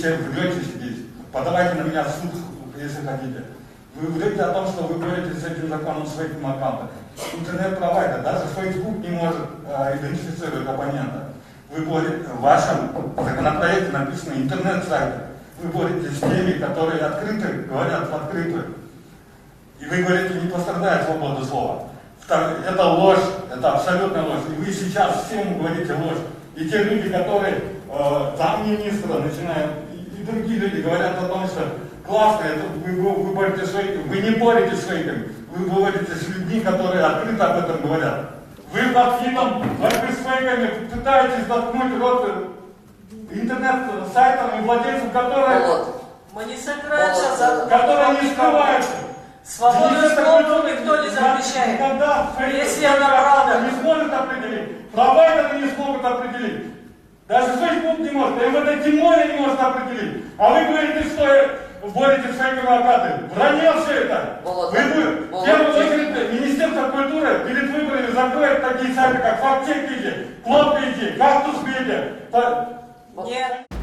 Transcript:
все вретесь здесь. Подавайте на меня в суд, если хотите. Вы говорите о том, что вы боретесь с этим законом своим аккаунтом. Интернет-провайдер, даже Facebook не может идентифицировать оппонента. Вы боретесь, в вашем законопроекте написано интернет-сайты. Вы боретесь с теми, которые открыто говорят в открытую. И вы говорите, не пострадает свобода слова. Это ложь, это абсолютная ложь. И вы сейчас всем говорите ложь. И те люди, которые замминистра начинают, и другие люди говорят о том, что классно, это вы боретесь с фейками. Вы не боретесь с фейками, вы боретесь с людьми, которые открыто об этом говорят. Вы под видом борьбы с фейками пытаетесь заткнуть рот интернет-сайтам и владельцам, которые... Мы не собираемся за... Которые не скрываются. Свободу слова никто не запрещает. Если она правда. Не сможет определить. Провайдеры не смогут определить. Даже Facebook не может. МВД тем более не может определить. А вы говорите, что боретесь с фейковыми адвокатами. Вранье все это. Вы в первую очередь Министерство культуры перед выборами закроет такие сайты, как Фактчек Видео, Клоп Видео, Кактус Видео. Нет.